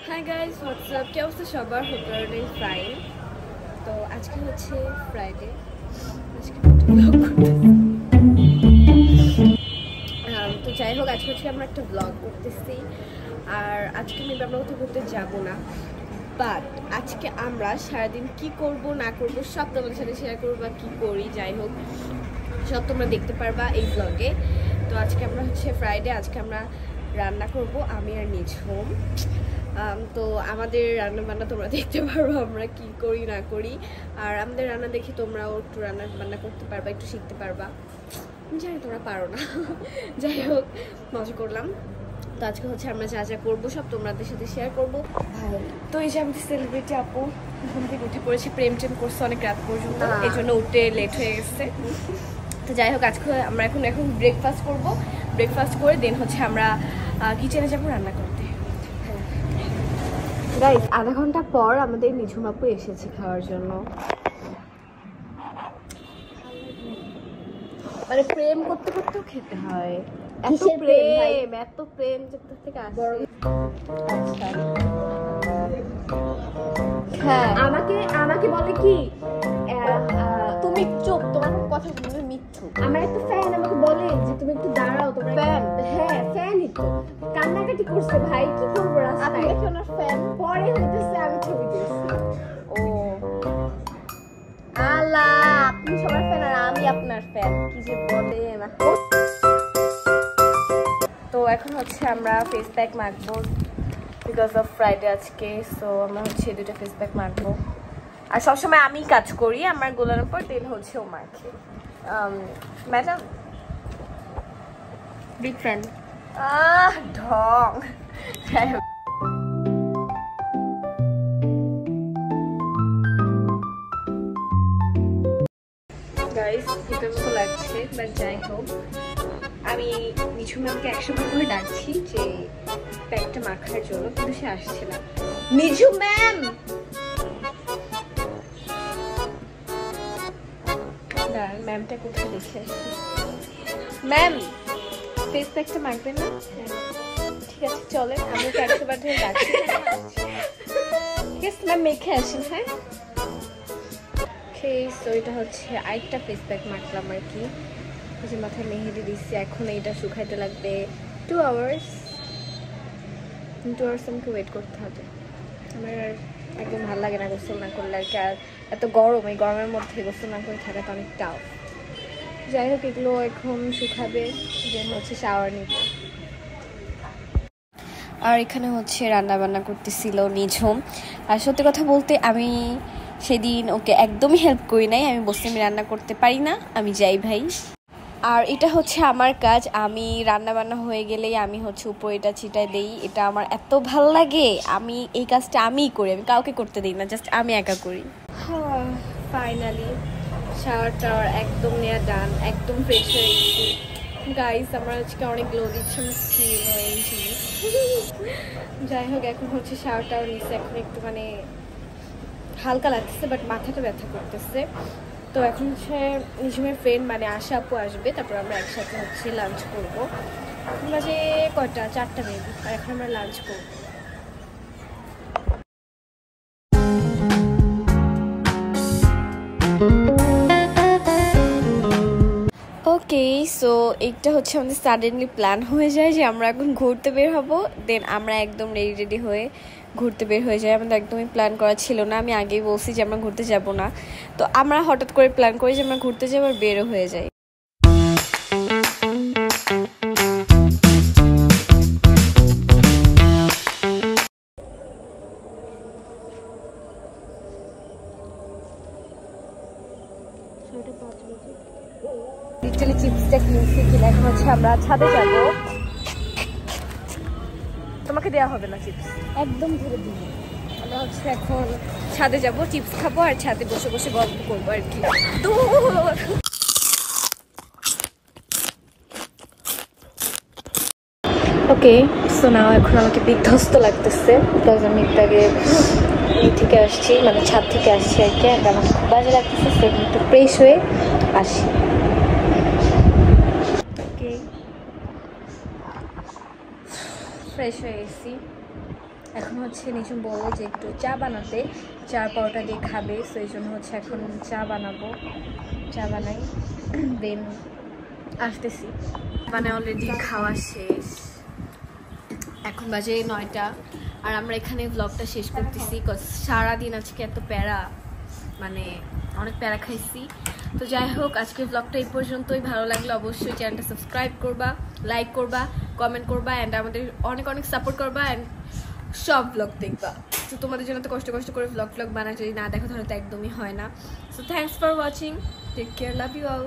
Hi guys WhatsApp কি অবস্থা সবার? Hope you are fine. তো আজকে হচ্ছে ফ্রাইডে, আজকে ব্লগ তো যাই হোক আজকে হচ্ছে আমরা একটা ব্লগ করতেছি। আর আজকে মেবি আমরা কোথাও ঘুরতে যাবো না, বাট আজকে আমরা সারাদিন কি করব না করব সব তোমাদের সাথে শেয়ার করবো, বা কী করি যাই হোক সব তোমরা দেখতে পারবা এই ব্লগে। তো আজকে আমরা হচ্ছে ফ্রাইডে, আজকে আমরা রান্না করব আমি আর নিঝুম। তো আমাদের রান্না বান্না তোমরা দেখতে পারবো আমরা কি করি না করি, আর আমাদের রান্না দেখে তোমরাও একটু রান্না বান্না করতে পারবা, একটু শিখতে পারবা। জানি তোমরা পারো না, যাই হোক মজা করলাম। তো আজকে হচ্ছে আমরা যা যা করবো সব তোমাদের সাথে শেয়ার করবো। তো এই যে আমাদের সেলিব্রিটি আপু ঘুম থেকে উঠে পড়েছে, প্রেম করছে অনেক রাত পর্যন্ত, এই জন্য উঠে লেট হয়ে গেছে। তো যাই হোক আজকে আমরা এখন ব্রেকফাস্ট করবো, ব্রেকফাস্ট করে দেন হচ্ছে আমরা কিচেনে যাবো রান্না করতে। গাইস আধা ঘন্টা পর আমাদের নিঝুম আপু এসেছে খাওয়ার জন্য। মানে প্রেম করতে করতেও খেতে হয়, এত প্রেম থেকে আসে। হ্যাঁ আমাকে বলে কি তুমি চুপ, তোমার কথা শুনলে মিথ্যু। আমার একটা ফ্যান আমাকে বলে যে তুমি একটু দাঁড়াও, তোমার ফ্যান। হ্যাঁ ফ্যানই তো কান্নাকাটি করছে ভাই, কি করবো রাস্তায়। আপনি ওনার ফ্যান পরে হইতেছে আমি ছবি দিয়েছি। ও আল্লাহ, আপনি সবার ফ্যান আর আমি আপনার ফ্যান, কি যে বলে না। তো এখন হচ্ছে আমরা ফেস প্যাক মাখবো বিকজ অফ ফ্রাইডে আজকে। সো আমরা হচ্ছে দুটো ফেস প্যাক মাখবো, আর সবসময় আমি কাজ করি আমার গোলার উপর, দেন হচ্ছে ও মাখে। ম্যাডাম বিগ ফ্যান ঢং। যাই হোক গাইস ভিতর মতো লাগছে, বাট যাই হোক আমি নিঝুম ম্যামকে 100 বার করে ডাকছি যে প্যাকটা মাখার জন্য, কিন্তু সে আসছে না। নিঝুম ম্যাম ম্যামটা কোথায় দেখে আসছি। ম্যাম ফেস প্যাকটা মাখবেন না? ঠিক আছে চলেন, আমি ওকে 100 বার ধরে ডাকছি। ঠিক আছে ম্যাম মেখে আসেন। হ্যাঁ তো এটা হচ্ছে আরেকটা ফেস প্যাক মাখলাম আর কি, যে মাথায় মেহেদি দিচ্ছি। এখন এইটা শুকাইতে লাগবে 2 আওয়ার্স। 2 আওয়ার্স আমাকে ওয়েট করতে হবে। আমার একদম ভালো লাগে না গোসল না করলে আর কি, আর এত গরম, এই গরমের মধ্যে গোসল না করে থাকাটা অনেক টাফ। যাই হোক এগুলো এখন শুকাবে, দেন হচ্ছে শাওয়ার নিব। আর এখানে হচ্ছে রান্না বান্না করতেছিল নিঝুম। আর সত্যি কথা বলতে আমি সেদিন ওকে একদমই হেল্প করি নাই, আমি বসে আমি রান্না করতে পারি না, আমি যাই ভাই। আর এটা হচ্ছে আমার কাজ, আমি রান্না বান্না হয়ে গেলেই আমি হচ্ছে উপরে এটা ছিটাই দেই, এটা আমার এত ভাল লাগে। আমি এই কাজটা আমিই করি, আমি কাউকে করতে দিই না, জাস্ট আমি একা করি। হ্যাঁ ফাইনালি শাওয়ার টাওয়ার একদম নেওয়া ডান, একদম ফ্রেশ হয়ে গেছি গাইস। আমার আজকে অনেক গ্লো দিচ্ছে স্কিন হয়েছি। যাই হোক এখন হচ্ছে শাওয়ার টাওয়ার নিচ্ছে, এখন একটু মানে হালকা লাগতেছে, বাট মাথাটা ব্যথা করতেছে। তো এখন হচ্ছে নিঝুমের ফ্রেন্ড মানে আশা আপু আসবে, তারপর আমরা একসাথে হচ্ছে লাঞ্চ করবো। বাজে কয়টা? 4টা বেজে, আর এখন আমরা লাঞ্চ করবো। ওকে সো এইটা হচ্ছে আমাদের সাডেনলি প্ল্যান হয়ে যায় যে আমরা এখন ঘুরতে বের হব, দেন আমরা একদম রেডি হয়ে ঘুরতে বের হয়ে যায়। আমাদের একদমই প্ল্যান করা ছিল না, আমি আগেই বলছি যে আমরা ঘুরতে যাব না, তো আমরা হঠাৎ করে প্ল্যান করি যে আমরা ঘুরতে যাবো আর বেরও হয়ে যাই। লিটারালি চিপসটা কিনছি, কিনে এখন হচ্ছে আমরা ছাদে যাব। তোমাকে দেওয়া হবে না চিপস, একদম ধরে দিই। আমরা হচ্ছে এখন ছাদে যাব, চিপস খাবো আর ছাদে বসে বসে গল্প করবো আর কি। ওকে সো নাও এখন আমাকে বিধ্বস্ত লাগতেছে, বিকজ আমি একটু আগে থেকে আসছি, মানে ছাদ থেকে আসছি আর কি। আমার খুব বাজে লাগতেছে, সেখানে একটু ফ্রেশ হয়ে আসি। ওকে ফ্রেশ হয়ে গেছি, এখন হচ্ছে নিঝুম বললো যে একটু চা বানাতে, চা পাউডার দিয়ে খাবে, সো এই জন্য হচ্ছে এখন চা বানাবো, চা বানাই দেন আসতেছি। মানে অলরেডি খাওয়া শেষ, এখন বাজে 9টা, আর আমরা এখানে ব্লগটা শেষ করতেছি। সারাদিন আজকে এত প্যারা, মানে অনেক প্যারা খাইছি। তো যাই হোক, আজকের ব্লগটা এই পর্যন্তই। ভালো লাগলে অবশ্যই চ্যানেলটা সাবস্ক্রাইব করবা, লাইক করবা, কমেন্ট করবা, অ্যান্ড আমাদের অনেক অনেক সাপোর্ট করবা, অ্যান্ড সব ব্লগ দেখবা। তো তোমাদের জন্য তো কষ্ট কষ্ট করে ব্লগ বানায়, যদি না দেখো তাহলে তো একদমই হয় না। So thanks for watching, take care, love you all.